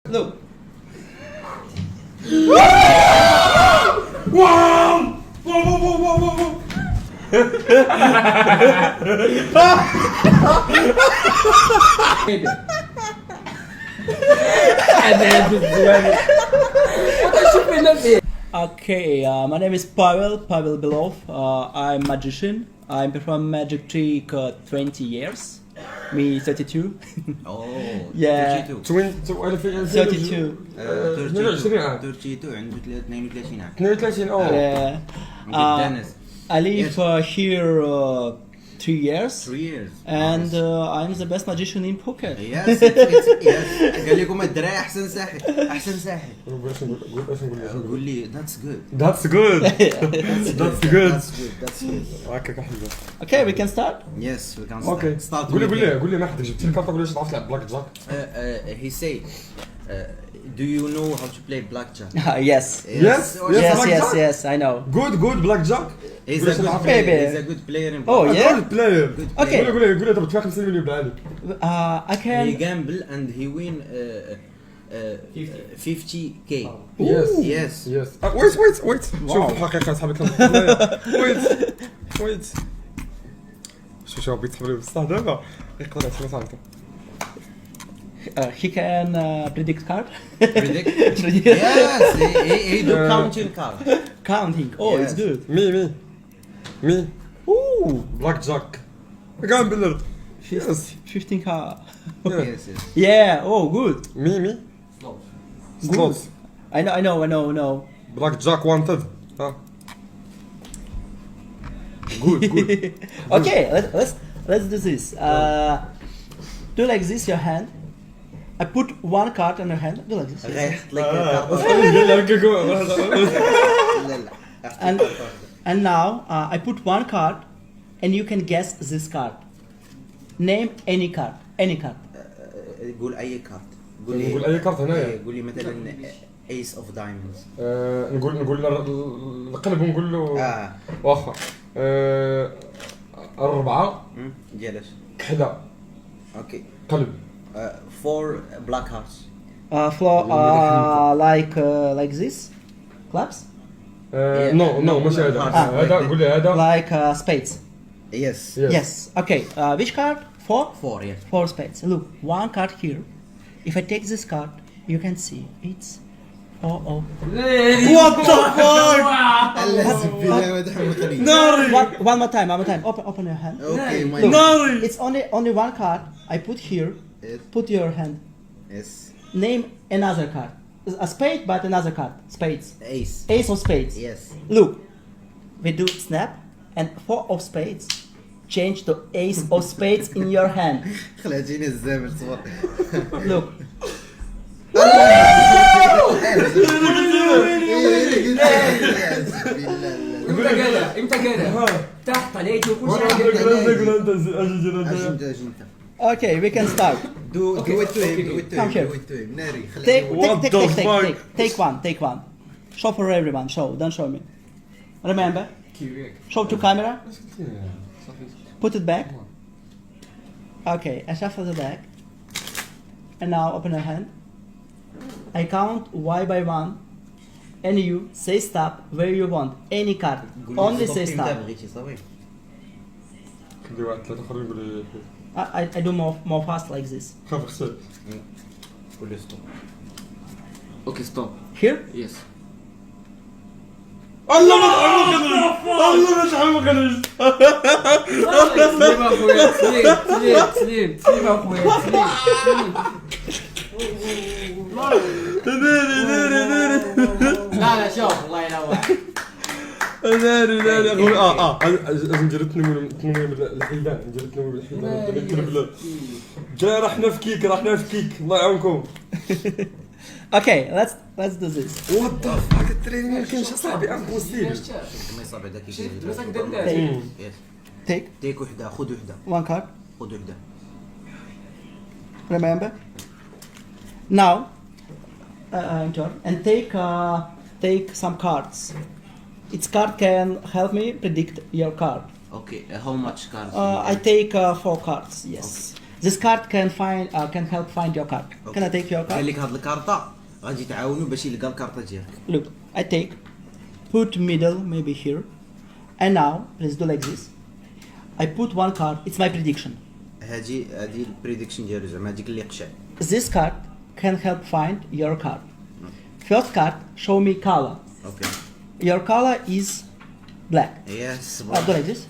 Look. Wow! Whoa! Baby. Okay, my name is Pavel Belov. I'm magician. I'm performing magic trick 20 years. Me 32. اوه Yeah. 32 32. 22 عام 32 عنده 32 عام 32 اوه Yeah. عندي دانس I live here 3 years. 3 years And I'm the best magician in Phuket. يس قال لكم الدراري احسن ساحر قول ايش نقول قول لي ذاتس جود That's good. That's good. ذاتس جود هكاك حلوة. Okay, we can start. يس وي كان اوكي ستارت قول لي ما حدك جبت لي كارت قول لي تعرف تلعب بلاك جاك. he say do you know how to play blackjack Yes. Yes, or- yes. Yes, Black yes, Jack? yes, I know. Good black jack. he's قول a ايش good تعرف. player Baby. he's a good player in Oh, blackjack. yeah? Good player. Good Okay. player. قول لي انت بتدفع 50 مليون بالعالم. I he can. gamble and he win 50k Yes. yes Yes. Wait. شوف الحقيقة اصحابي wait. شوف بيتحبوا لي بصح دابا يقدر يعطينا صاحبته. He can predict card. predict yes he do counting card Counting. Oh, Yes. it's good. Me. Ooh, Black Jack. Gambler. Yes. 15 card. yes Yeah. Oh, good. Me. Slots. I know. Black Jack wanted. Good. Okay, let's do this. Do like this your hand. I put one card on your hand. Do like this. غيحط لك الكارت لا لا And and now I put one card, and you can guess this card. Name any card. Any card. قول اي كارت نقول أي كارت هنايا. قول لي مثلا ايس اوف دايموندز نقول القلب ونقول له واخا 4 ديالاش كحلة اوكي قلب 4 بلاك هارتس Floor like this. Claps. نو مش هذا هذا قول لي هذا Like spades. يس Yes. Okay. Which card? 4. 4 يس 4 spades. Look, one card here. If I take this card, you can see it's 4 of. What the fuck لازم بالله مدحوم غريب ناري One more time. Open your hand. اوكي Look, ماي ناري it's only one card. I put here. Put your hand. يس Name another card. A spade, but another card. Spades. ايس Ace of spades. يس Look, we do snap, and 4 of spades change to ace of spades in your hand. خلعتيني الزامل صبر Look. امتى كده تحت عليك وكل وانا شيء قول انت اجي Okay, we can start. do it to him Come here. ناري What the fuck? Take one. Show for everyone. Don't show me. Remember, show to camera. Put it back. Okay, I shuffle the deck. And now open your hand. I count Y by 1. And you say stop where you want. Any card. Only say stop. بغيتي صافي ندير واحد 3 اخرين نقول لي I do more fast like this. خاف خسر قول لي ستوب اوكي ستوب Here. يس الله ما تحب ما قالش سليم اخويا سليم اخويا لا شوف الله ينور ناري لازم ندير تنوير من الحيدان ندير تنوير من الحيدان جاي راح نفكيك الله يعاونكم Okay, let's do this. وات ذا فاك التريننج ما كاينش اصاحبي امبوسيبل ما يصاب هذاك شد مسك دندان Take تيك وحده خذ وحده one card. خذ وحده Remember. Now, enter and take some cards. Each card can help me predict your card. اوكي هاو ماتش كارد I take 4 cards. Yes. This card can help find your card. Can I take your قال card? لك هاد الكارطة غادي تعاونو باش يلقى الكارطة ديالك. Look, I take, put middle maybe here, and now let's do like this. I put one card. It's my prediction. هادي البريدكشن ديالو زعما هاديك اللي قشع. This card can help find your card. First card, show me color. اوكي. Your color is black. يس. Do like this.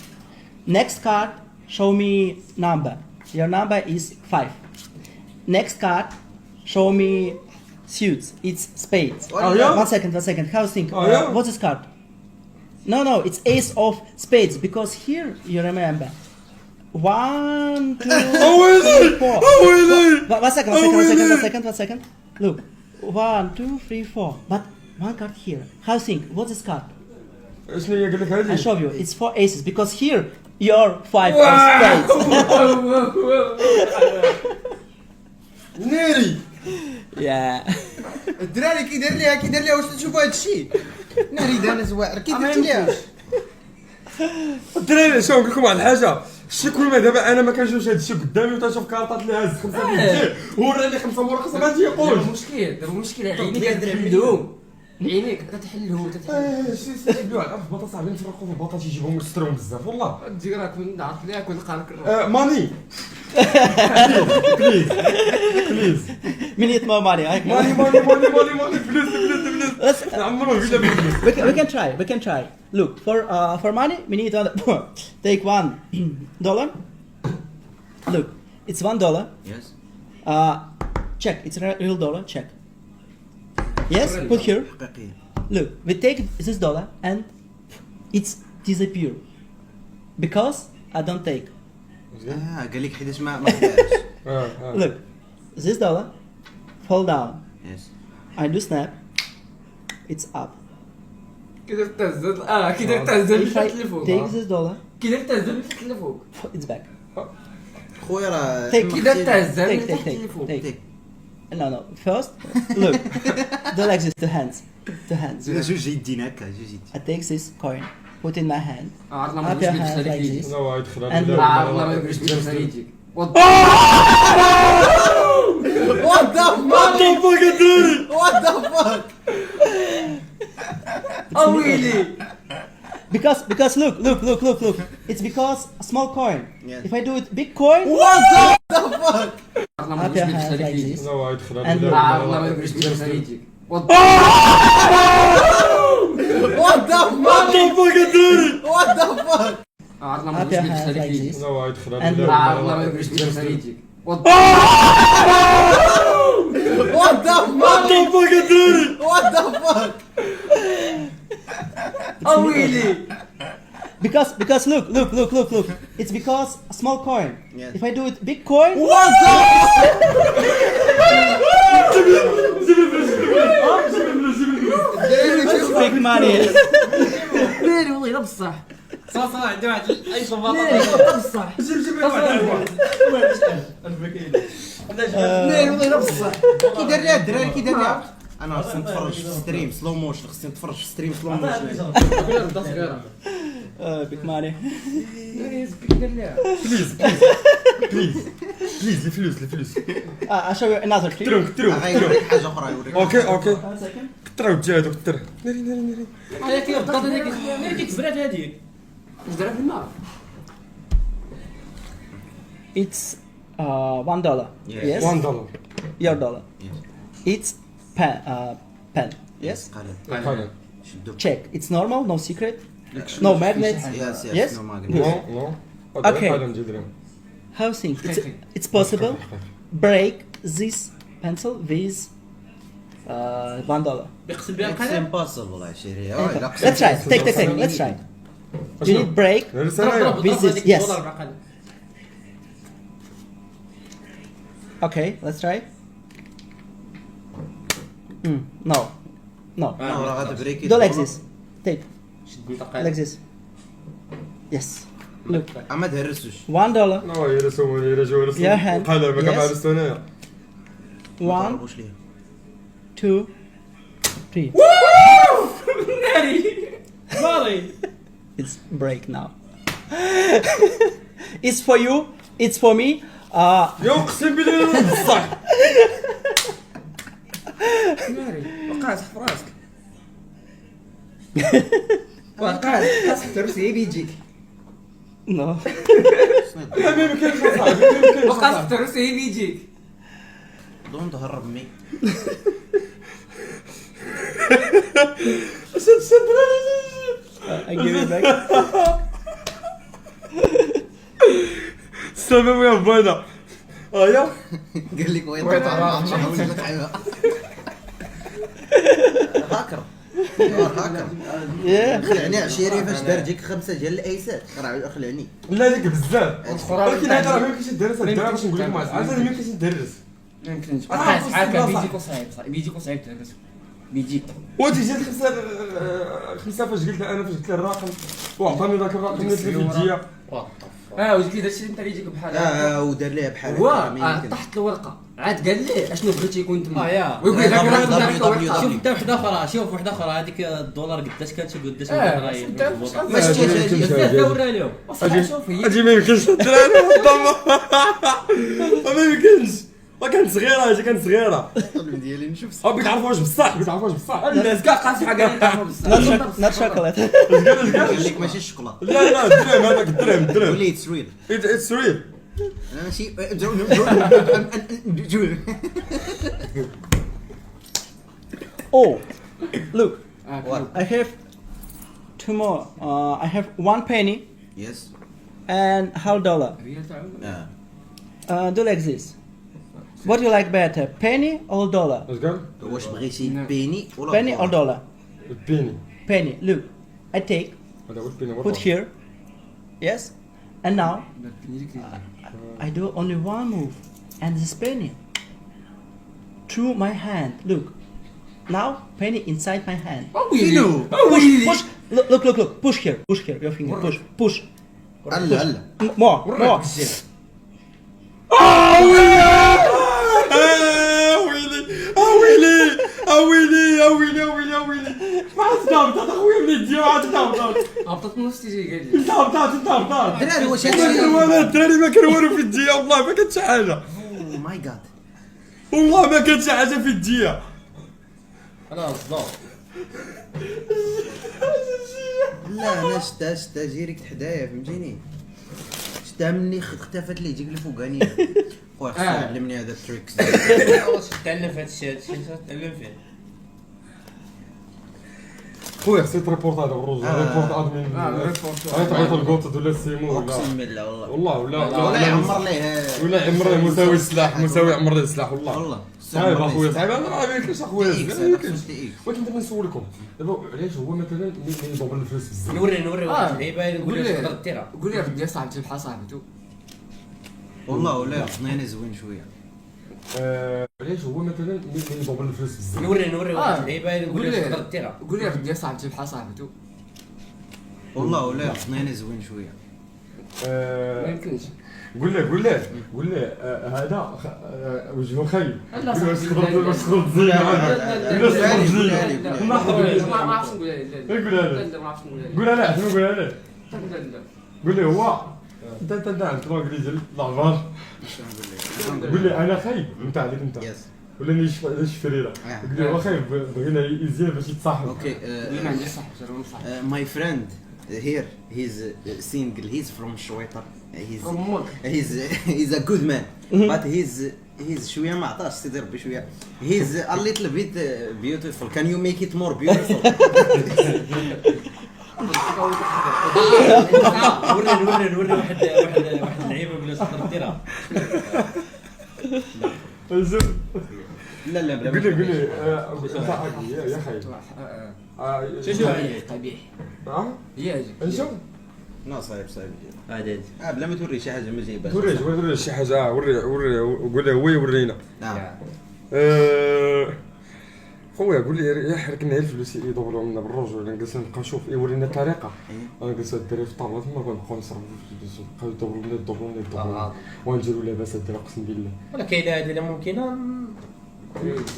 Next card, show me number. Your number is 5. Next card, show me suits. It's spades. Oh, yeah? One second. How think? Oh, yeah? What's this card? No, it's ace of spades because here you remember. 1, 2, Oh, really? 4. Oh, really? One second. Oh, really? One second. Look, 1, 2, 3, 4. But one card here. How think? What's this card? شنو هي قال لك I هادي؟ show you. It's 4 aces because here you're 5 of spades. ناري. Yeah. الدراري كي دار ليها واش تشوفوا هاد الشيء؟ ناري دانز واعر كي درت ليها. الدراري شوف نقول لكم واحد الحاجه، شتي كل ما دابا انا ما كنشوفش هاد الشيء قدامي وتنشوف كارطات اللي هاز 5 بيجي هو راني 5 مرقص غادي يقول. دابا المشكل عينيك كتحلهم، عينيك كتحلهم شي سيبلو على البطاطا صاحبي نفرقوا في البطاطا تيجيبهم يسترهم بزاف والله. تجي راك نعرف ليها كنلقى لك الروح. ماني بليز Minute more money. ماني فلوس Let's, عمرو فيلا بليز. we can try. Look, for money, we need take $1. Look, it's $1. يس. Check, it's a real dollar. Check. Yes, put here. حقيقية. Look, we take this dollar and it's disappear because I don't take. قال لك حيتاش ما خداش. Look, this dollar fall down. يس. I do snap. It's up. كي درت تهزل كي درت تهزل If I من الفوق take this dollar, كي درت تهزل من الفوق it's back. خويا راه Take. كي درت تهزل Take, من take, تحت take, الفوق. take. No. First, look. Do like this to hands. To hands. جوج يدين هكا جوج يدين. I take this coin, put in my hand. عرضنا Up ما your نقدرش hand ندخل like يديك this. لا وايد خلال And عرضنا ما نقدرش ندخل يديك What the fuck الدراري؟ What the fuck؟ اويلي Because look. It's because a small coin. Yeah. If I do it big coin, What the fuck؟ عرضنا ما up your نقدرش hand ندخل like يديك this. لا وايد خلال And عرضنا ما نقدرش ندخل يديك What the fuck الدراري؟ What the fuck؟ عرضنا ما Up your نقدرش hand ندخل like يديك this. لا وايد خلال And عرضنا ما نقدرش ندخل يديك What the fuck الدراري؟ What the fuck؟ اويلي Because look. It's because a small coin. Yeah. If I do it big coin, What the big money. ناري والله لا بصح صح عندي واحد اي صباط بصح ناري والله لا بصح كي دار ليها الدراري كي دار ليها؟ انا خصني نتفرج في ستريم سلو موشن خصني نتفرج في ستريم سلو موشن. Big money. ناري كي دار ليها بليز الفلوس I'll show you another trick. كترو غيوريك حاجه اخرى يوريك. اوكي One second. كترو جا هذوك كتر ناري هذاك بالضبط هذاك كبرات هذيك واش دارها في الماء It's $1. Yeah. Yes. $1 Your dollar. It's pen. Yes. قليل. Check. It's normal. No secret. No magnets. Yes? نو ماغنيت. نو Okay. How think? It's possible. Break this pencil with $1. بيقسم بها It's القلم impossible عشيري. Let's try. Take. Let's try. You need break. With this, yes. Okay. Let's try. No. راه غادي بريكي. Do like this. Take. شد منطقه Like this. Yes. Look. ما تهرسوش. $1. لا يرسموا Your hand. قلم Yes. كما عرفتوا انايا. 1, تقربوش ليه. 2, 3. ناري صاري It's break now. It's for you. It's for me. يا اقسم بالله بصح. ناري وقعت في راسك. وقعت تحت راسي بيجيك. نو ما يمكنش اصاحبي ما يمكنش. وقعت تحت راسي بيجيك. دون تهرب مي. I give it back. السبب يا بانا. يا قال لك وين وين تعرف تعرف؟ شنو لك حيوان. هاكر هاكر Yeah. خلعني عشيري فاش دار جيك 5 ديال الايسات راه خلعني. لا ليك بزاف. ولكن هذا راه ما يمكنش يدرس هذا باش نقول لكم عاد ما يمكنش يدرس. ما يمكنش. عارف هكا الصراحة. بيجيك صعيب بيجيك صعيب تهرس. بيجيك. وانت جات خمسه فاش قلت انا فاش قلت له الرقم وعطاني ذاك الرقم اللي في الجيه. وجبت لي داكشي انت اللي يجيك بحال هكا. ودار ليه بحال هو هكا. طحت الورقه عاد قال لي اشنو بغيتي يكون تما. يا ويقول لك دبليو انا دبليو نعرف دبليو. شوف انت وحده اخرى شوف وحده اخرى هذيك الدولار قداش كانت وقداش راهي ما شتيش هادي. دورها لهم شوف هي اجي ما يمكنش الدراري ما يمكنش. ما كانت صغيره اجي كانت صغيره. ديالي نشوف. بغيت تعرفوا واش بصح بغيت تعرفوا واش بصح. الناس كاع قاسي حاجه اللي تعرفوا بزاف. Not chocolate. قال لك ماشي الشوكولا. لا لا الدرهم هذاك الدرهم ولي اتس ريل. اتس ريل. ماشي Oh, look. What? I have two more. I have 1 penny يس. and $1. Do like this. What do you like better, penny or dollar? اش قال؟ واش بغيتي بيني ولا Penny or dollar? البيني. Penny. Look, I take, هذا هو البيني. put here. Yes. And now I do only one move, and this penny through my hand. Look. Now penny inside my hand. فينو. Push. Look. Push here. Push here. Your finger. Push. هلا هلا. More. ويلي ما عاد هبطت اخويا من يدي ما عاد هبطت. هبطت من وسط يجي قال لي. انت هبطت. دراري واش ما كان والو الدراري ما كان والو في الديه والله ما كانت شي حاجه. او ماي جاد. والله ما كانت شي حاجه في الديه. انا الصداع لا انا شتا جيريك حدايا فهمتيني. شتا مني اختفت لي يجيك الفوقانيه. خويا خصك علمني هذا التريكس. واش تعلم في هذا الشيء تعلم فيه خويا خصك تريبورت هذا الرجل ريبورت ادمين. تعيط الكوط ولا السيمو ولا اقسم بالله والله. والله ولا يعمر ليه. ولا عمره مساوي السلاح مساوي عمر السلاح والله. والله. صعيب اخويا صعيب انا ما يمكنش اخويا تي إكس، ما يمكنش. تي إكس. ولكن دابا نسولكم دابا علاش هو مثلا اللي يدور الفلوس بزاف. نوري واحد اللعيبه نقول له تقدر ديرها قول لي بدي صاحبتي بحال صاحبته. والله ولا حنين زوين شويه. علاش هو مثلا اللي يدور الفلوس بزاف. نوري واحد اللعيبه نقول له تقدر ديرها قول لي بدي صاحبتي بحال صاحبته. والله ولا حنين زوين شويه. ما يمكنش. قول له هذا وجهه خايب. لا قول له واش صاحبي، تخرج واش تخرج زين ما عرفتش نقولها ليه. قولها له. لا ما عرفتش نقولها ليه. قولها له حنا قولها له. لا قول له هو انت عند طلوع ديال العبار. قول لي انا خايب انت عليك انت يس. ولا ليش فريره. قول لي هو خايب بغينا يزيد باش يتصاحب. اوكي. قول ما عنديش صاحب انا صاحب. My friend here he's single. He's from شويطر. He's a good man but he's شويه ما عطاش سيدي ربي شويه. He's a little bit beautiful. Can you make it more beautiful? نوري واحد اللعيبه نقول له تقدر ديرها لا لا بلا. قول لي يا خايب. شو هي قبيح هي اجي. نشوف لا صعيب عادي بلا ما توري شي حاجه ما جايباش. وري شي حاجه وري قول له هو يورينا. نعم. خويا قول لي يا حركنا الفلوس يدوروا لنا بالرجل ولا نجلس نبقى نشوف يورينا الطريقه. انا جالس الدراري في الطابله تما كنبقاو نصرفوا في الفلوس نبقاو يدوروا لنا ونجروا لاباس الدراري اقسم بالله. ولا كاينه هذه اللي ممكنه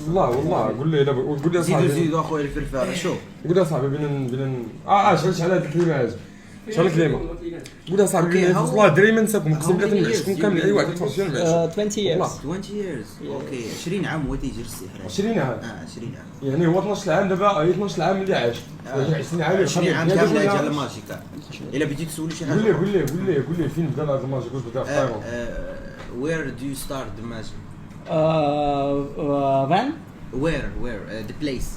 والله قول لي قول لي زيدوا صاحبي زيدوا اخويا الفلفل شوف. قول لي صاحبي بين شحال هاد الكلمات شحال كليمه قولها صاحبي Okay, والله دري ما نساكم how نقسم بلاتي many نعيشكم years كاملين اي you واحد been يتفرج فينا نعيش 20 years. 20 years اوكي 20 عام هو تيجي السحر 20 عام 20 عام يعني هو 12 عام دابا هي 12 عام اللي عاش 20 عام 20 عام كامل جا الماجيكا الا بغيتي تسولي شي قول لي حاجه قول لي فين بدا هذا الماجيك واش بدا في طايرون where do you start the magic When? where the place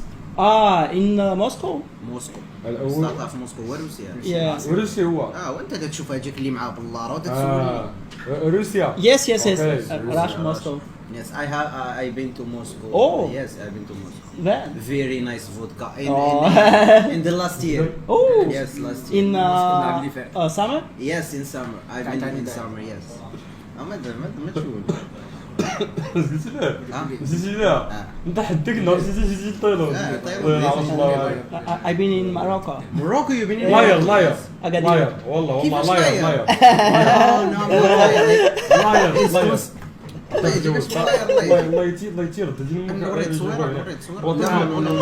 In Moscow. موسكو الاول ستارت في موسكو هو روسيا Yeah. روسيا هو وانت تشوف هاجيك اللي معاه باللارا وتسولي روسيا Yes, yes, yes. Okay. Russia, Moscow. Yes, I've been to Moscow. Oh. Yes, I've been to Moscow. When? Very nice vodka Oh. in the last year. Oh. Yes, last year. In summer. Yes, in summer. I've been in summer. Yes. ما تشوف. نسيتي له آه. نسيتي له انت حدك نهار نسيتي الطيرون طيرون. I've been in Morocco. Morocco, you've been in لاير Morocco? لاير Agadir. لاير والله كيفاش لاير لاير؟ لاير Oh, no, I'm not lying. لاير لاير الله يجيبك لاير. الله يطير نوريك صور نوريك صور. No, no,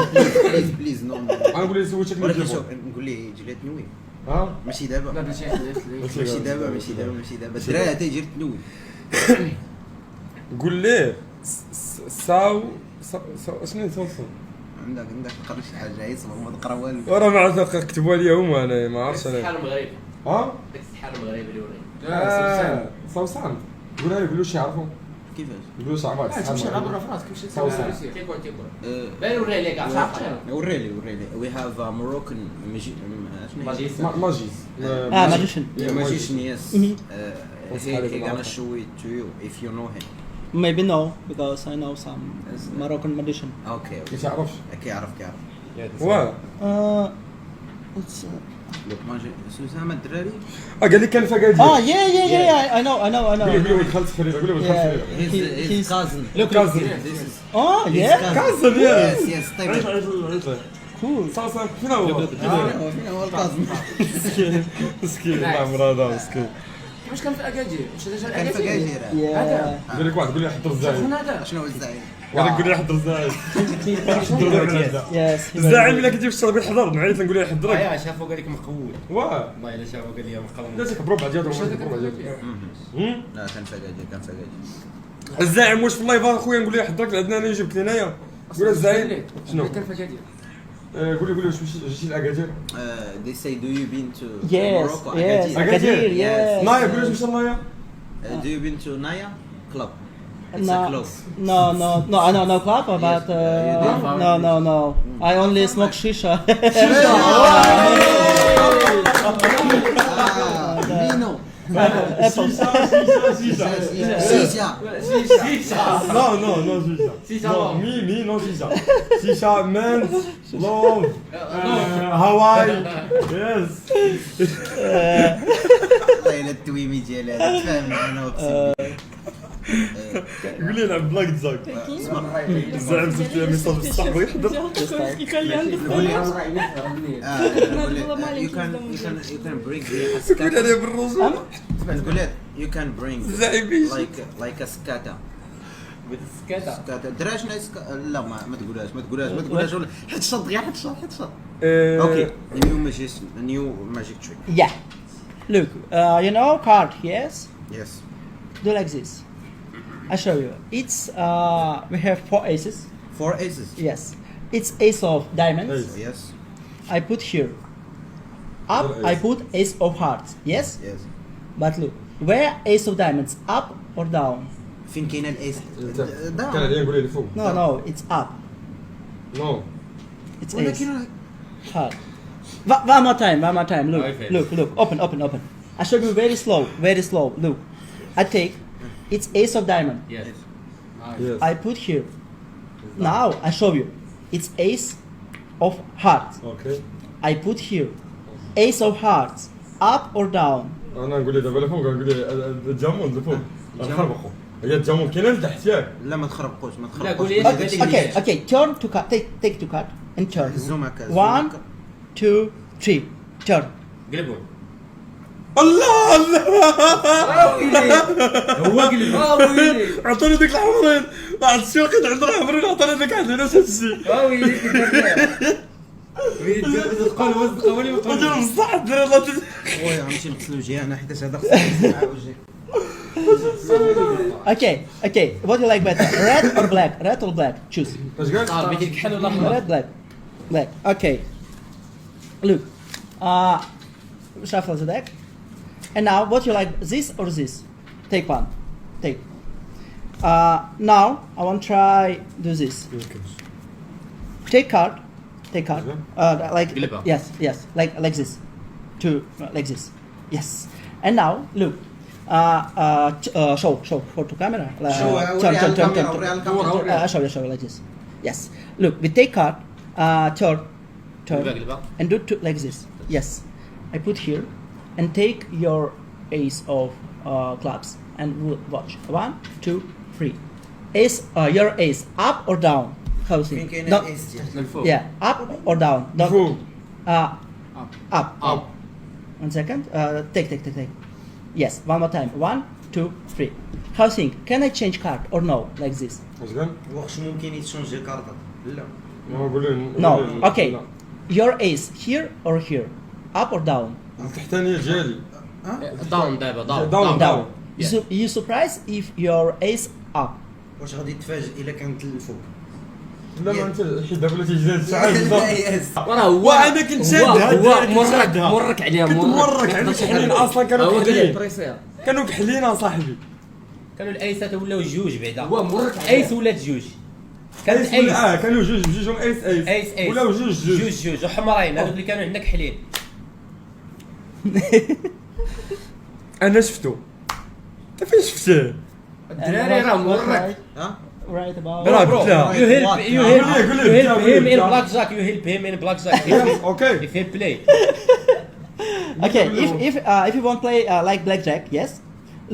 please, no. انا نقول لي سويتك ولكن نجيبو شوف نقول ليه يجي لها تنوي ها ماشي دابا لا ماشي حليت ماشي دابا الدراري تيجي تنوي قول ليه ساو شنو ساو عندك تقرا شي حاجه يصبر ما تقرا والو ورا ما عرفت كتبوا لي هما انا ما عرفتش انا السحر المغربي ها داك السحر المغربي اللي وريني صوصان قولها لي قولوا شي يعرفوا كيفاش قولوا شي عباد تمشي نلعب برا فراسك كيفاش صوصان تيكون باين وريه لك وريلي we have a Moroccan ماجيس ماجيس Magician. magician yes he gonna show it to you if you know him Maybe no, because I know some Moroccan magician. okay ما تعرفش كيعرف واه It's, لوك ماجي سوسامه الدراري قال لي كان فقادي yeah. I know. قول لي ولد خالتي فريده قول لي ولد خالتي فريده his cousin Look, كازن this is Oh, his yeah. cousin. كازن yes طيب Cool. صوصان فين هو هو الكازن مسكين عمر هذا مسكين كيفاش كان في اكادير واش هذا كان اكادير فقاجير Yeah. قال لك واحد قول لي حضر الزاعم هذا شنو هو الزعيم قال لك قول لي حضر الزاعم Yes. الزاعم الا كتجيب الشرب يحضر نعيط نقول له يحضرك شافو قال لك مقبول واه والله الا شافو قال لي مقبول لازم بربع ديال بربع ديال لا كان فقاجير الزاعم واش في اللايف اخويا نقول له يحضرك عندنا انا جبت هنايا قول الزاعم شنو كان في اكادير قول لي واش جيتي لاكادير they say do you been to Yes. Morocco Yes. Agadir? Agadir. Yes. Yes. نايا قول لي واش نايا Do you been to Naya club? It's a No. club. No. I know no club, but no. I only smoke shisha. Vino. Apple. Shisha. نو شيشا نو مي نو شيشا شيشا مانت لوف هواي يس والله الا التويمي ديال هذا تفاهم معنا اقسم قول لي لعب بلاك زاك الزعم زدت لي ميساج بصح بغا يحضر you can bring قول لي بالرجل نقول لك you can bring زعيم like a skata بالسكاتا skata دراش نايس لا ما تقولهاش حيت شط غير حيت شط اوكي اوكي new magic trick Yeah. Look, you know card, yes? yes Do like this. I show you. It's we have 4 aces. 4 aces Yes. It's ace of diamonds. Ace. yes I put here. Up, I put ace of hearts. Yes? yes But look, where ace of diamonds? Up or down? فين كاين الايس كان عليا نقول لي فوق No, it's up. نو It's ace. ولكن Heart. One more time. Look, Okay. look. Open. I show you very slow. Look. I take. It's ace of diamond. يس يس I put here. Now I show you. It's ace of hearts. اوكي I put here. Ace of hearts. Up or down? انا نقول لي دابا لفوق نقول لي الجامون لفوق نخربقوا هي الجامون كاينه لتحت ياك لا ما تخربقوش لا، قول لي Okay. Turn to card. Take 2 card and turn. زوم هكا 1, 2, 3. Turn. قلبوا الله هو قلب عطوني ديك الحمرين واحد السوقي عندنا حمرين عطوني ديك عندنا نفس الشيء ويلي تقول وزن قولي رجل بصح الدراري خويا غنمشي نغسل وجهي انا حيت هذا خصك مع وجهك. Okay. What do you like better? Red or black? Red or black? Choose. اش قال؟ صار بيتي الكحل ولا احمر؟ Red, black. Okay. Look. Shuffle the deck. And now, what you like? This or this? Take one. Take. Now I want to try do this. Take card. Like Glipper. yes, like this. Two like this. Yes. And now look. Show for to camera. شو وريها الكاميرا وريها الكاميرا. Show like this. Yes. Look, we take card. Turn. قلبة. And do like this. Yes. I put here and take your ace of clubs and watch. 1, 2, 3. Ace. Your ace up or down? How فين think? كاين Don't- الايس ديالك؟ للفوق. Yeah, up or down? Don't- فوق. Up. Up. 1 second. Take. Yes, one more time. 1, 2, 3. How think? Can I change card or no? Like this? اش قال؟ واش ممكن يتشونجي كارطة؟ لا. ما قولوا No. Okay. Your ace here or here? Up or down? التحتانية ديالي داون دابا Down. داون Down. Yeah. You surprised if your ace up. واش غادي تفاجئ الا كانت الفوق؟ لا ما انت حيت دابا تيجي زاد ساعات بالضبط وراه هو وانا كنت شادها هو مرك عليها كنت مرك على كحلين اصلا كانوا هو كحلين بريسير كانوا كحلين اصاحبي كانوا الايسات ولاو جوج بعدا هو مرك عليها. ايس ولات جوج كانت ايس كانوا جوج بجوجهم ايس ايس ولاو جوج جوج وحمرين هذوك اللي كانوا عندنا كحلين انا شفتو انت فين شفتيه؟ الدراري راه مرك ها؟ Right about. برا برو قلت لها you help him in blackjack you help him in blackjack اوكي if he play Okay, if you want to play like blackjack, yes.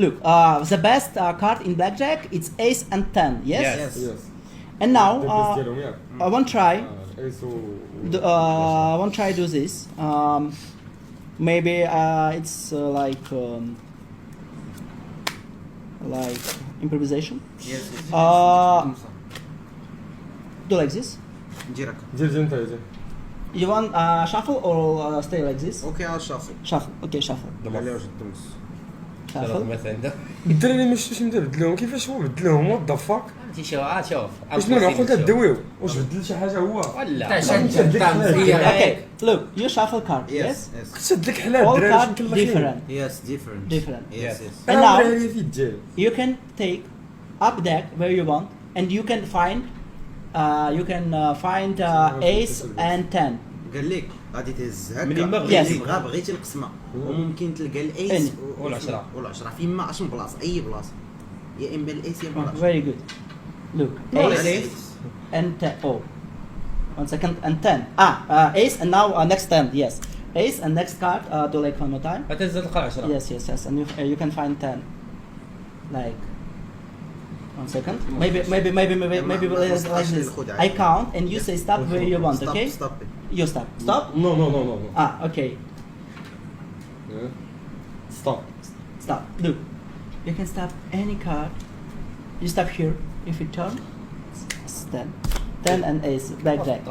Look, the best card in blackjack it's ace and 10, yes. Yes. يس. يس And now ديالهم ياك I want to try. ايس I want to try do this. Maybe it's like improvisation. يس. يس. Do like this. نجي راك. دير انت دير You want shuffle or stay like this? اوكي على الشافل. Shuffle. Okay, shuffle. على وجه الدمس. Shuffle. مثلا الدراري ما شفتوش انت بدلهم كيفاش هو بدلهم وات ذا فاك شوف واش ما معقول تدويو واش بدل شي حاجه هو ولا Okay, look, you shuffle card, yes. يس. يس. شد لك حلال All الدراري card different. يس ديفرنت. Different. يس. يس. And now هي في الديال you can take up deck where you want, and you can find ace and 10. قال لك غادي تهز هكا. من يما بغيتي. بغيتي القسمه وممكن تلقى الايس أني. والعشرة. والعشرة في ما 10 بلاصه اي بلاصه يا اما الايس يا اما العشرة. Very good. Look, ace and 10. Oh, 1 second and 10. Ace and now next 10. Yes, ace and next card. Do like one more time. هتنزل تلقى 10 Yes, and you can find 10. Like 1 second. Maybe like this. I count and you say stop where you want. Okay? ستوب. You stop. Stop. نو Okay. ستوب Stop. Look, you can stop any card. You stop here. If you turn, it's 10 and ace blackjack.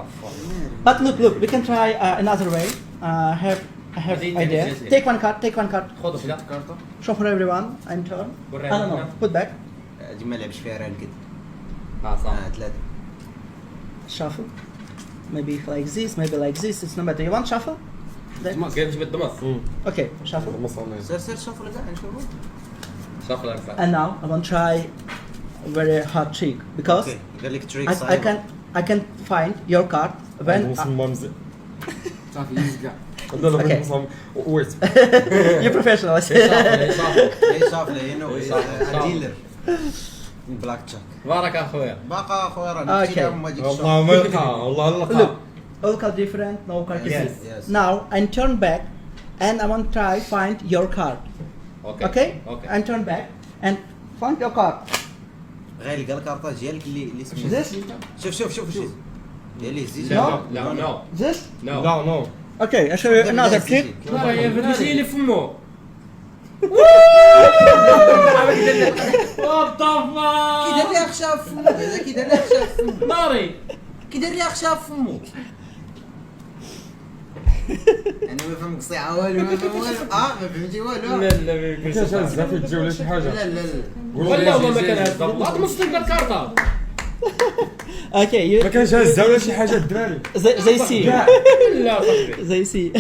But look, we can try another way. I have idea. Take one card. خذ وحده Show for everyone. I'm turn. No. Put back. دي ما لعبش فيها ران كده. صح ثلاثه. Shuffle. Maybe like this. It's no matter. You want shuffle? دمص قاعد تجيب الدمص Okay, shuffle. سير شوفوا كاع نشوفوا. شوف الارفع And now I want to try very hard trick because اوكي قال لك تريك I can find your card when صافي يزكا Okay. ويت you're professional. اي شافله هنا صافي. ديلر بلاك تشاك. بارك اخويا باقا اخويا راه Okay. نمشي لهم هذيك والله ما لقى والله Look, لقى all card different, no card Yes, different. yes. Now I turn back and I want to try find your card. Okay? And turn back and find your card. غير لقى الكارطه ديالك اللي سميتها. This? شوف ديالي زيد. No. لا This? لا نو Okay, I show you another trick. لا يا فلوسي اللي فمو وات كي دار ليها خشاب في فمو هذا كي دار ليها خشاب في فمو ناري كي دار ليها خشاب في فمو انا ما فهم قصيعه والو ما فهم والو ما فهمتي والو لا لا ما يمكنش كاش بزاف يتجاو ولا شي حاجه لا لا لا ولا هو ما كان هذا لا مصطفى الكارطه Okay, ما كانش هزا ولا شي حاجه الدراري they see. لا صاحبي They see.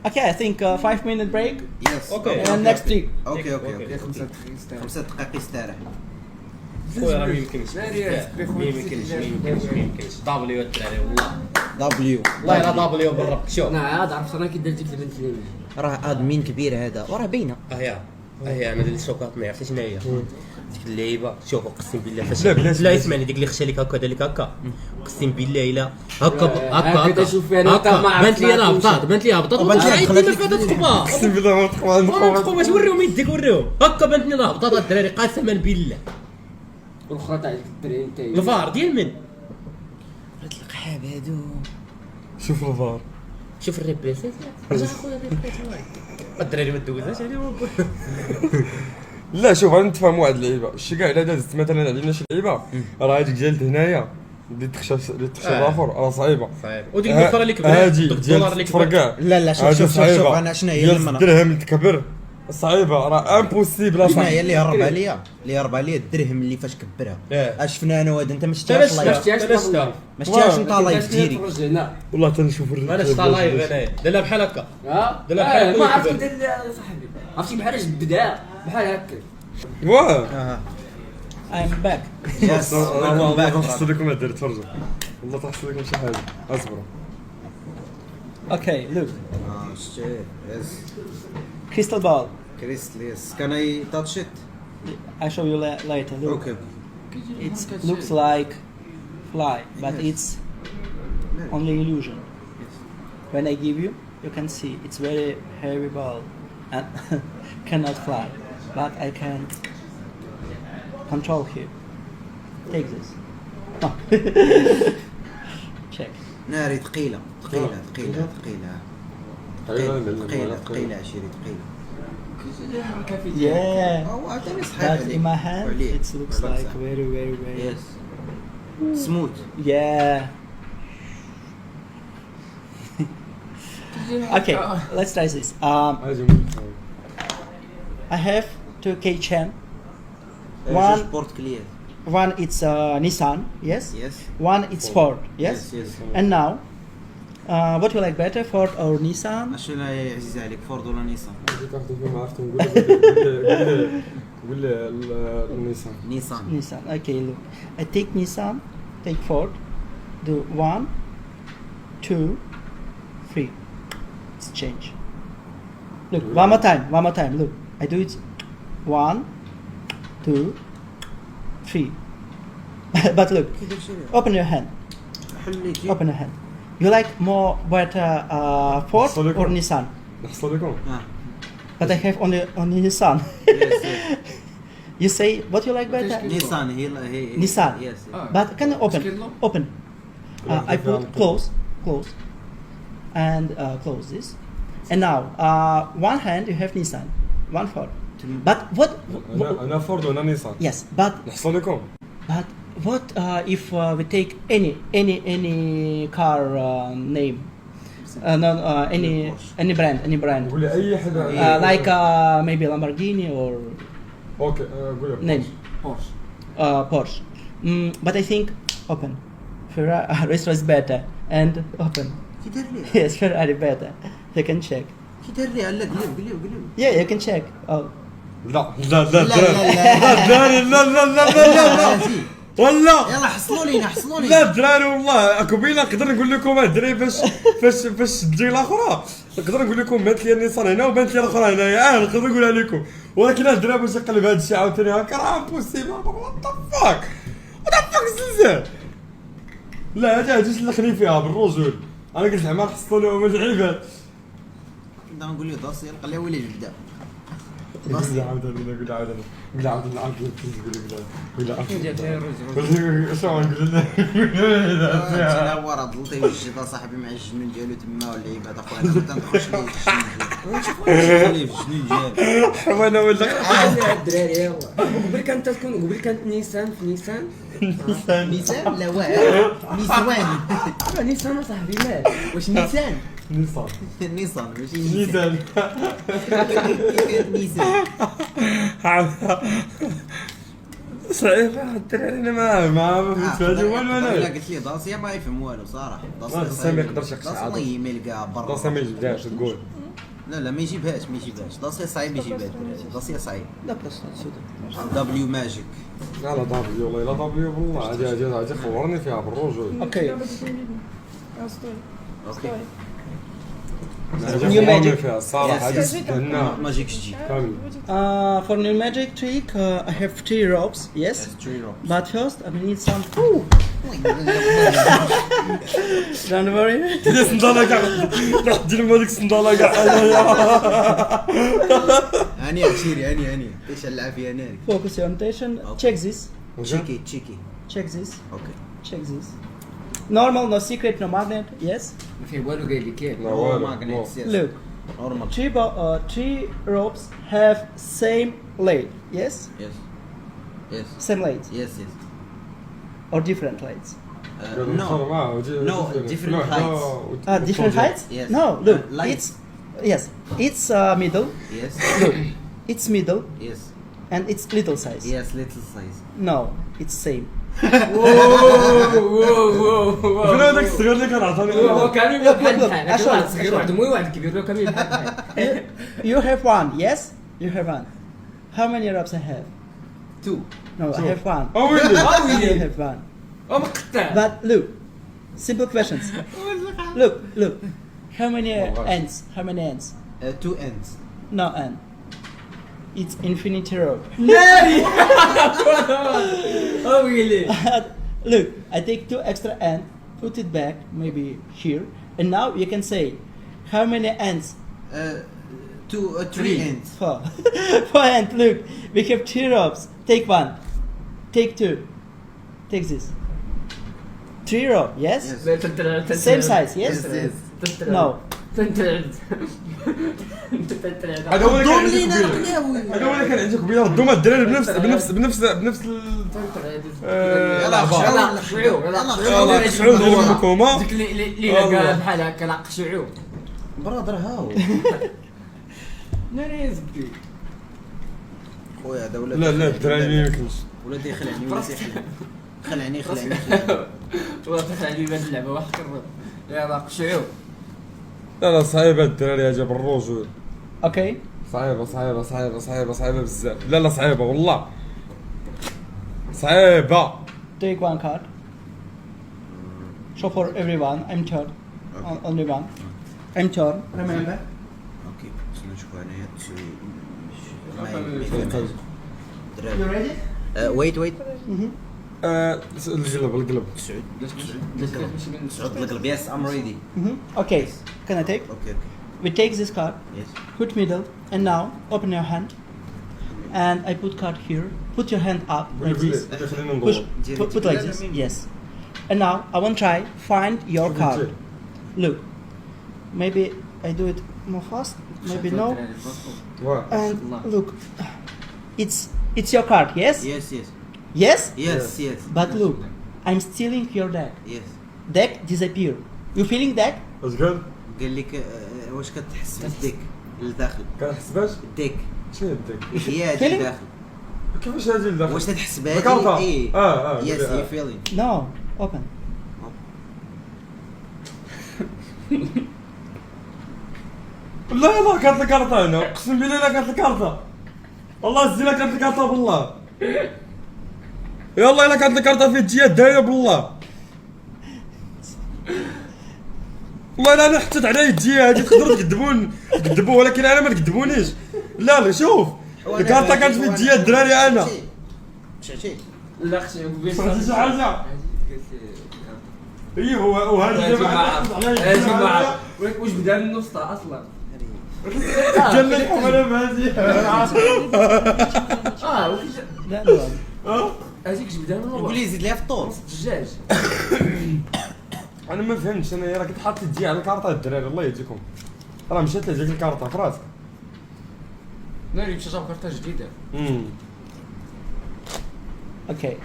Okay, I think 5-minute break يس اوكي and next trick. اوكي اوكي اوكي 5 دقائق 5 دقائق يستريح خويا راه ما يمكنش ما يمكنش دبليو الدراري والله دبليو والله الا دبليو بالرب شوف انا عاد عرفت راه كي درت ديك البنت اللي راه ادمين كبير هذا وراه باينه هي انا درت شوكاطني عرفتي شنو هي ديك اللعيبه شوف اقسم بالله فاش لا، بلاتي، لا بلاتي. اسمعني ديك اللي خشى لك هكا دار لك هكا اقسم بالله الا هكا هكا تشوف أنا وأنت ما بانت لي راه عرفناش هبطات بانت لي هبطات وبانت لي وعيط دخلت لي لك في هذا التخبه اقسم بالله ما تقوى عندك تخبه توريهم يديك وريهم هكا بانت لي راه هبطات الدراري قسما بالله والاخرى تاع ديك الدراري نتايا الفار ديال من ولات القحاب هادو شوف الفار شوف الريبريسيت الدراري ما دوزاش عليهم لا شوف انا نتفاهموا واحد اللعيبه شي كاع الا دازت مثلا علينا شي لعيبه راه هذيك ديال هنايا اللي تخشى الاخر راه صعيبه صعيب وديك الفار اللي كبرت هادي دوك الدولار ديال اللي كبرت تفرقع لا لا شوف هادي شوف شوف صعيبة. انا شنو هي ديال اللي الدرهم تكبر صعيبه راه امبوسيبل شنو هي اللي هرب عليا اللي هرب عليا الدرهم اللي فاش كبرها اش شفنا انا وهذا انت ما شفتهاش لايف ما شفتهاش انت لايف ديري هنا والله تنشوف انا شفت لايف انايا دار لها بحال هكا ها دابا بحال ما هكا عرفت كبر. ندير صاحبي عرفتي بحال اش بدا بحال هكا واه I'm back. يس والله باك تحصل لكم هاد تفرجوا والله تحصل لكم شي حاجه اصبروا Okay, look. شتي يس Crystal ball. كريستال يس كان اي تاتش ات I show you later. Look. اوكي It looks like fly, but it's only illusion. When I give you, you can see it's very heavy ball and cannot fly, but I can control here. Take this. No. Check. ناري ثقيله ثقيله ثقيله ثقيله ثقيله ثقيله عشيري ثقيله Yeah. هو عاوتاني صحيح But in my hand, it looks like very, very, very. يس سموث Yeah. Okay, let's try this. I have two keychain. One, بورت كلير one it's Nissan, yes. يس One it's Ford, yes. يس And now, what you like better, Ford or Nissan? اش اللي عزيز عليك فورد ولا نيسان تاخذوا فيما عرفت نقول النيسان نيسان Nissan. Okay, look. I take Nissan, take Ford. Do 1, 2, 3. Let's change. Look, one more time. Look, I do it 1, 2, 3. But look, open your hand. حليتي Open your hand. You like more better Ford Absolutely. or Nissan? نحصل لكم But I have only Nissan. You say what you like better? نيسان هي Nissan. يس But can you open? I put close, and close this. And now, one hand you have Nissan, one Ford. But what? انا فورد وانا نيسان Yes, but نحصل لكم what if we take any car name? No, any brand. قول لي اي حدا Like maybe Lamborghini or اوكي قول لي name. Porsche. But I think open. Ferrari is better and open. كي دار ليه Yes, Ferrari better. You can check. كي دار ليه لا قلب Yeah, you can check. Oh, لا لا لا لا لا لا لا لا ولا يلا حصلوا لينا لا الدراري والله قبيله نقدر نقول لكم الدراري فاش تجي الاخرى نقدر نقول لكم بانت لي النيسان هنا وبانت لي الاخرى هنايا نقدر نقولها لكم ولكن الدراري باش يقلب هذا الشيء عاوتاني هكا راه امبوسيبل وات ذا فاك زلزال لا هادي سلخني فيها بالرجل انا قلت زعما نحصلوا لهم العباد كنت نقول له داس يلا خليه هو اللي يبدا قول عاود قول عاود قول عاود نعاود قول جات شنو نقول لنا لا هو راه ضل تيوجد صاحبي مع الجنون ديالو تما ولا عباد اخويا انا ما تنخش ليه في الجنون ديالو حوانا ولا الدراري هو قبل كانت تكون قبل كانت نيسان في نيسان نيسان لا واعر نيسوان نيسان اصاحبي مال واش نيسان نيسان نيسان ماشي نيسان نيسان كانت نيسان صعيب الدراري انا ما فهمت هذا هو لا المنهج قلت لي داسيا ما يفهم والو صراحه داسيا ما يقدرش يقص داسيا عاطل. الله يملقى برا داسيا ما يجبدهاش تقول لا ما يجيبهاش داسيا صعيب يجيبها الدراري داسيا صعيب دبليو ماجيك لا دبليو والله لا دبليو والله هادي خورني فيها بالرجل اوكي اوكي New magic. فيها الصراحه هادي سدنا ماجيك جي كامل. For new magic trick, I have 3 ropes. Yes. But first, I need some. Don't worry. دير صندالة كاع راح دير مالك صندالة كاع هاني عشيري هاني ايش العافيه هاني Focus your attention. Check this. تشيكي Check this. اوكي Check this. Normal, no secret, no magnet. Yes. ما فيه والو قايل لي كيف لا والو Look. نورمال 3 ropes have same blade. Yes. يس Same blades يس or different blades. No, different heights. Different heights? Yes. No. Look. Lights. It's middle. Yes. It's middle Yes. and it's little size. Yes, little size. No, it's same. فين هذاك الصغير اللي كان عطاني هو كامل Look, بحال look, بحال أشوف، واحد صغير أشوف. واحد مو واحد كبير لو كامل بحال بحال You have one. Yes. You have one. How many ropes I have? 2 No, I have one. ويلي You have one. مقطع But look, simple questions. Look. How many ends? How many ends? 2 ends. No end. It's infinity rope. ناري ويلي Look, I take 2 extra ends, put it back, maybe here, and now you can say, how many ends? 3 ends. 4. 4 ends. Look, we have 3 ropes. Take 1. Take 2. Take this. 3 rope. Yes. Yes. Same size. Yes. Yes. No. هذا هو اللي كان دوم عندي لينا قبيله قبيله. هذا هو اللي كان عندي قبيله ردوما الدراري بنفس يلا العباره خشعوا يلا قشعوا ديروا الحكومه ديك اللي لقى بحال هكا لا قشعو برادر هاو ناري زبي خويا هذا ولا لا الدراري ما يمكنش ولادي يخلعني خلعني والله تخلع لي باش اللعبه واحد قرب يلا قشعو لا صعيبه الدراري هاجي بالرجل Okay. صعيبه بزاف لا صعيبه والله صعيبه Take 1 card. So for everyone, I'm third. Only one. I'm third. Remember. اوكي شنو نشوفوا هنايا You ready? ويت القلب سعود القلب يس ام ريدي Okay. Can I take? اوكي We take this card, يس put middle, and now open your hand. And I put card here. Put your hand up like this. خلينا Push. ندور Put like this. Yes. And now I want to try find your card. Look. Maybe I do it more fast. Maybe no. And look. It's your card. Yes. يس Yes. يس But look, I'm stealing your deck. يس Deck disappear. You feeling deck? اش قال؟ قال لك واش كتحس بالديك لداخل كنحس باش الديك شنو هي الديك؟ هي هادي Feeling? لداخل كيفاش هادي لداخل؟ واش تتحس الكارطة. بهادي ايه يس قولي، هي فيلين No. Open. لا كانت الكارطة هنا اقسم بالله لا كانت الكارطة والله الزينة كانت الكارطة بالله يلا الا كانت الكارطة في الجهة دايرة بالله والله انا حطيت على الجهة هادي تقدروا تكذبوا ولكن انا ما تكذبونيش لا شوف الكارطة كانت في الجهة الدراري انا مشيتي لا خشي فهمتي شي حاجة ايوا وهذا اجي معاه واش بدا من النص اصلا قال لك حمله مازيه لا لا هذيك جبدها من قول لي زيد ليها في الطول. الدجاج. انا ما فهمتش انا راه كنت حاطط تجي على الكارطه الدراري الله يهديكم راه مشات لهذيك الكارطه في راسك. ناري مشى جاب كارطه جديده. Okay.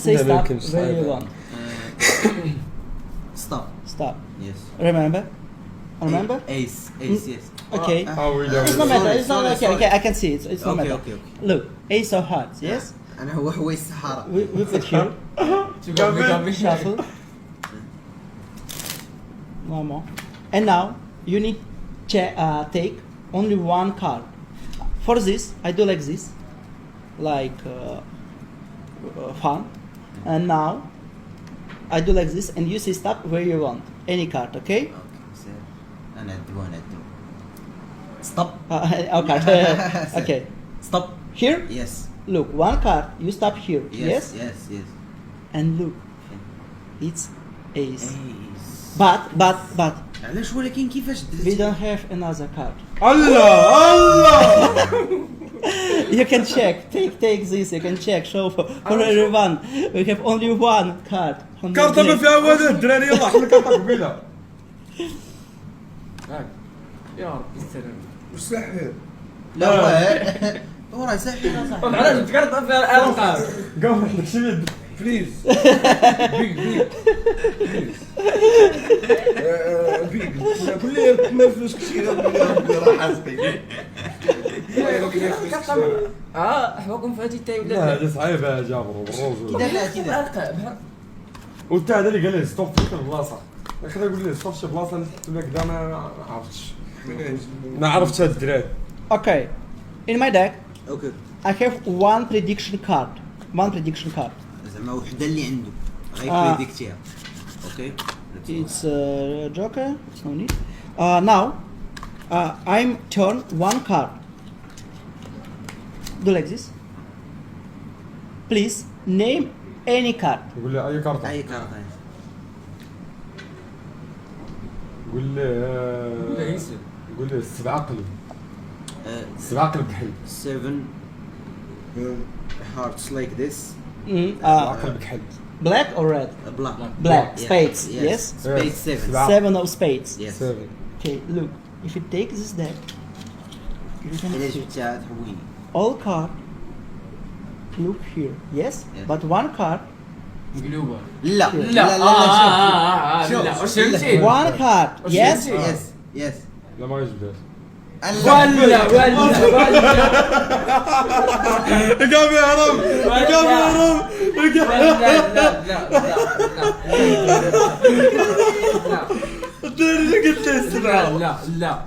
Say لا، ما stop يمكنش when صعيبة. you want. ستوب. Stop. يس. Remember? Remember? ايس يس. Okay. ويلي It's not matter. It's not Sorry, okay. sorry. Okay, I can see it. It's not Okay, matter. okay, okay. Look, ace of hearts. Yes. انا هو حويس الصحراء. We put here. Shuffle. One more. And now you need take only one card. For this, I do like this, like fun. And now I do like this, and you say stop where you want any card. Okay? انا ادو انا ادو. ستوب. Okay. Okay. ستوب. Here. يس. Look, one card. You stop here. Yes. يس. And look, it's ace. ايس. But علاش ولكن كيفاش we don't have another card. الله You can check. Take this. You can check. Show for everyone. We have only one card. on the كارطه ما deck. فيها والو الدراري يلاه حنا كارطه قبيله يا ربي السلام. واش ساحر لا هو راه ساحر صاحبي. علاش جبت كارطه فيها القاب؟ قام عندك شي يد بليز. بيج كل ما فلوس كثير راه حاسبي. حواكم في هذه التاي لا ولا هذه صعيبه يا جابر بالروج كذا لا كذا. وانت هذا اللي قال لي ستوب في البلاصه يقدر يقول لي ستوب شي بلاصه اللي تحط لك كذا ما عرفتش ما عرفتش هاد الدراري Okay. In my deck, اوكي. I have one prediction card. One prediction card. زعما وحده اللي عنده غير بريديكتيها. اوكي. It's Joker. It's no need. Now, I'm turn one card. Do like this. Please name any card. يقول لي اي كارطه اي كارطه. يقول لي يقول لي السبعه قلب السبعه قلب بحل 7 hearts like this. السبعه قلب بحل Black or red? Black. Black. Yeah. Spades. Yes. Spade 7. Seven of spades. Yes. Okay. Look. If you take this deck, you can الا see جبتها تحويني. all card. Look here. Yes. Yeah. But one card. مقلوبه. لا لا لا لا لا واش فهمتي؟ One card. Yes. يس يس. لا ما يجبدهاش ولا قام يهرب قام يهرب الدراري اللي قلت لي السبعه لا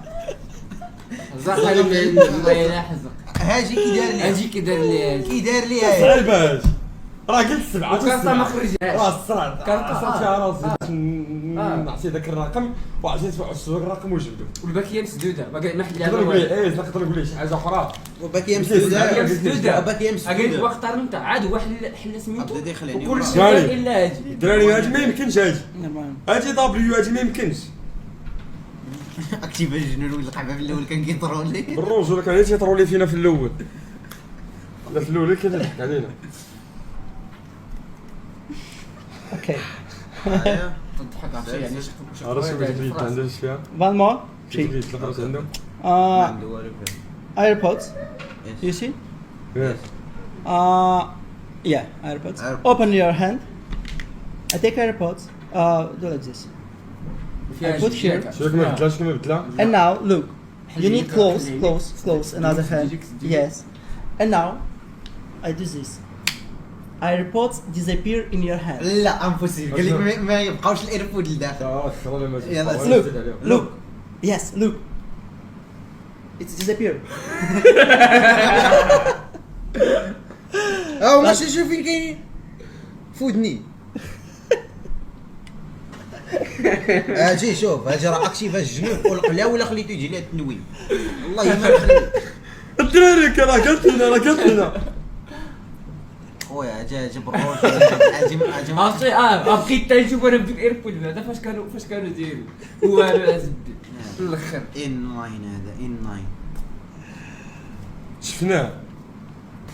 زق علي الله يلاحظك. هاجي كي دار لي. اجي كي دار لي كي دار لي هاي. صعيباش راه قلت السبعه وكارطه ما خرجتش. راه الصراحه كارطة. صرت فيها راسي نعطي ذاك الرقم وعطيت واحد الرقم وجبدو والباكيه مسدوده ما حد نقدر نقول ليه نقدر نقول ليه شي حاجه اخرى وباكيه باكيه مسدوده. مسدوده باكيه قلت مسدوده. واختار انت عاد واحد حل سميتو بدا يخليني. وكل شيء داري. الا هادي. الدراري هادي ما يمكنش هادي Never mind. هادي دبليو هادي ما يمكنش اكتيف الجنون والقحبه في الاول كان كيطرولي. بالرجل كان تيطرولي فينا في الاول لا في الاول كان يضحك علينا Okay. تضحك عرفتي يعني عرفت شو بغيت عندها اش فيها One more. شي Three. بغيت لقرات عنده عنده والو. AirPods. You يس. see? ياك. Yeah, AirPods. AirPods. Open your hand. I take AirPods. Do like this. I put here. شوف ما بدلاش كما بدلا And now, look. You need close another hand. Yes. And now, I do this. AirPods disappear in your hand. لا امبوسيبل. قال لك ما يبقاوش الايربود لداخل. Look, look. Yes, look. It's disappear. ماشي شوف فين كاينين. فودني. اجي شوف اجي راه اكتيف الجنوب والقلا ولا خليتو يجي لها التنويم. والله ما نخلي. الدراري راه قالت لنا خويا اجي بالروج اجي عرفتي بقيت تا نشوف انا بديك الايربود هذا فاش كانوا دايرين هو انا زبدي في الاخر ان 9 هذا ان 9 شفناه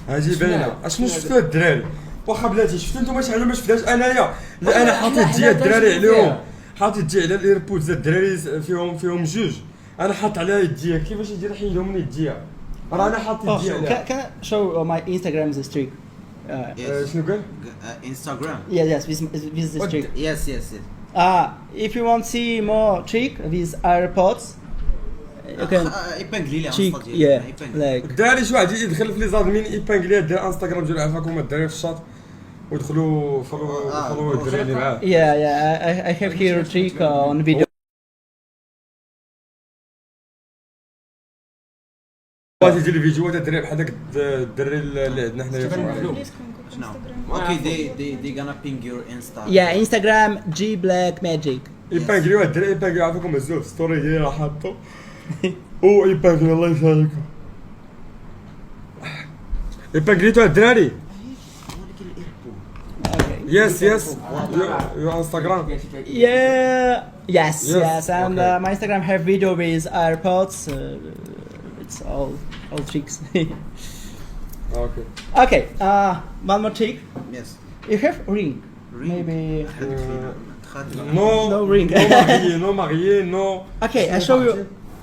هاجي باينه اشنو شفتوا الدراري واخا بلاتي شفتوا نتوما شحال ما شفتهاش انايا لا انا حاطط جي الدراري عليهم حاطط جي على الايربودز الدراري فيهم جوج انا حاط عليها يديا كيفاش يدير حيدهم من يديا راه انا حاط Oh, يديا عليها can I show my Instagram streak? شنو قال انستغرام Yes, with the streak. يس يس If you want to see more trick with AirPods, you can يبان لي check. Yeah, like الدراري شي واحد يدخل في لي زادمين يبانكليا دير انستغرام ديال عافاكم الدراري في الشاط ودخلوا فولو الدراري اللي معاه yeah. I have here a trick on video. بغيتي دير الفيديوهات الدراري بحال داك الدري اللي عندنا حنايا فوق عليه. شنو اوكي دي غانا بينج يور انستا Yeah, Instagram G Black Magic. يبانكليو الدراري يبانكليو عافاكم مزوف ستوري ديالي راه حاطو او يبانكليو الله يسعدك يبانكليتو الدراري Okay. يس يو انستغرام Yeah. Yes. Yes, Yes. And okay. my Instagram have video with AirPods. It's all tricks. اوكي Okay. One more trick. يس You have ring. Maybe. نو No ring. نو ماريي نو Okay. I show you.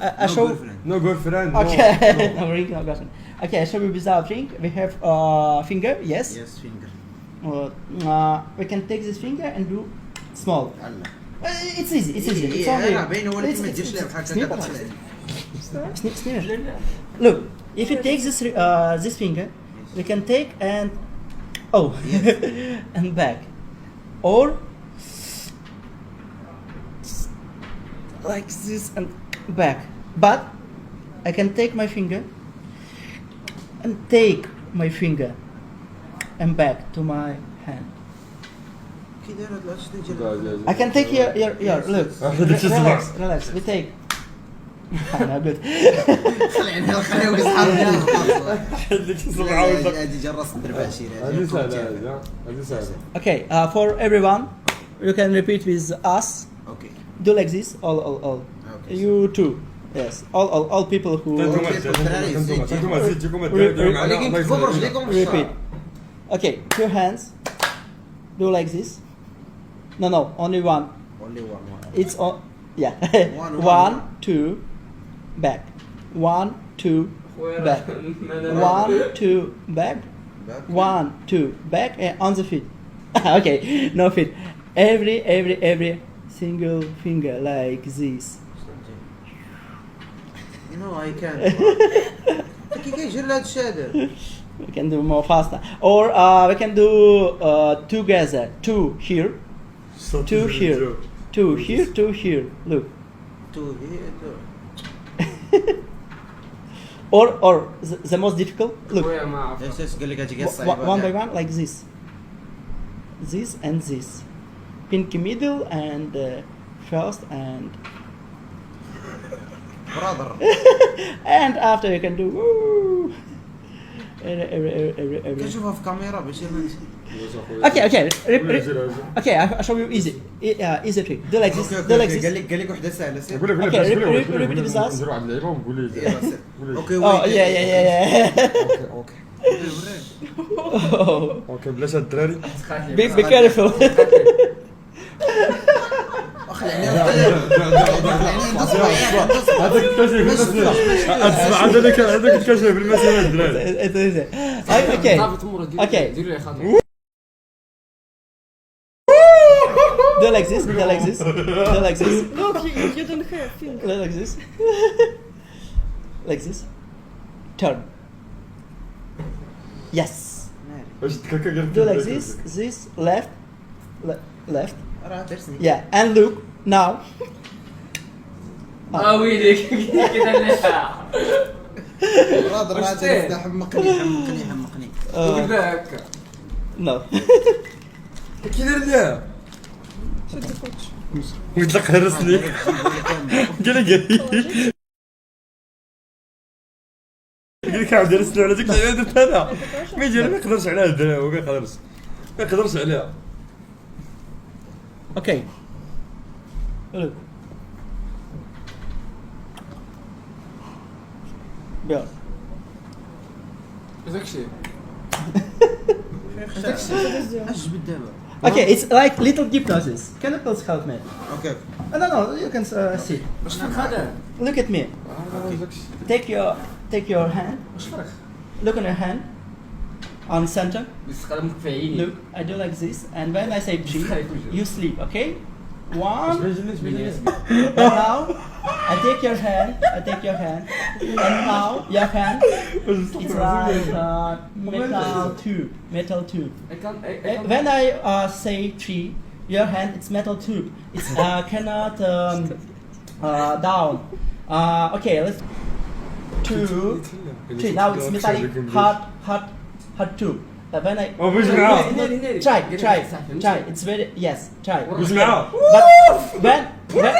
I show. نو جول فريند Okay. No ring. No girlfriend. Okay. I show you without ring. We have finger. Yes. يس فينجر We can take this finger and do small. It's easy. It's easy. It's only. راه باين ولكن ما it's- تديرش ليه بحال snip هكا attack. كتخلع Snip. Look, if you take this finger, we can take and and back, or like this and back. But I can take my finger and take my finger and back to my hand. كي داير هاد العشرة ديال I can take here. Look, relax. We take. أنا good. خلينا نخليو يصحابنا اللي تسمعوا هادي جرس الدرباشير هذه سهله هذه سهله Okay, for everyone, you can repeat with us. اوكي Do like this, all. Okay. You too. Yes, all people who انتم زيدكم الدراري ولكن كتبوا برجليكم في repeat. Okay, two hands. Do like this. No, only one. اونلي وان It's on. Yeah. One, One, two, back. 1, 2, back. 1, 2, back. 1, 2, back, and on the feet. Okay, no feet. Every single finger like this. You know I can كي كيجير لهاد الشيء هذا We can do more faster. Or we can do together. Two here, two here, two here, two here. Look. تو هي تو Or the most difficult. Look. خويا ما عرفت ايش قال لك هادي كاع صعيبه One by one, like this. This and this. Pinky middle and first and برادر and after you can do. Woo. Every. كنشوفها في كاميرا باش Okay. Okay, I'll show you easy trick. Do like this. Do like قال this. لك وحده سهله سير قول لك repeat with us. نديروا واحد اللعيبه ونقول لي اوكي Oh yeah. اوكي Oh. اوكي بلاش هاد الدراري Be careful. خليني هذاك الكاشف في المسألة اسمع هذاك الكاشف في المسألة الدراري Okay. صافي تمر Okay. ديروا لي خاطر Do like this. Do like this. Do like this. Look, you don't have finger. Do like this. Like this. Turn. Yes. واش تكاكا غير Do like this. This left. Left. راه درسني Yeah. And look now. ويلك كذا لا برادر هذا يفتح حمقني قول هكا No. كي داير ليها شد خوتش. قلت لك هرسني قال لي اللي كان داير السلام على ديك اللعيبه درت انا ما يجي ما يقدرش عليها الدراري ما يقدرش عليها. Okay. Look. Bill. هذاك الشيء اش جبت دابا؟ Okay, it's like little hypnosis. Can you please help me? اوكي No, you can see. واش فرق هذا؟ Look at me. Take your hand. واش فرق؟ Look on your hand. On center. يستخدم في عيني. Look, I do like this, and when I say three, you sleep. Okay? One. And now, I take your hand. And now your hand. It's like metal tube. When I say three, your hand it's metal tube. It's cannot down. Okay, let's two, three. Now it's metallic hard tube. When I try. It's very yes. Try. واش معاه But when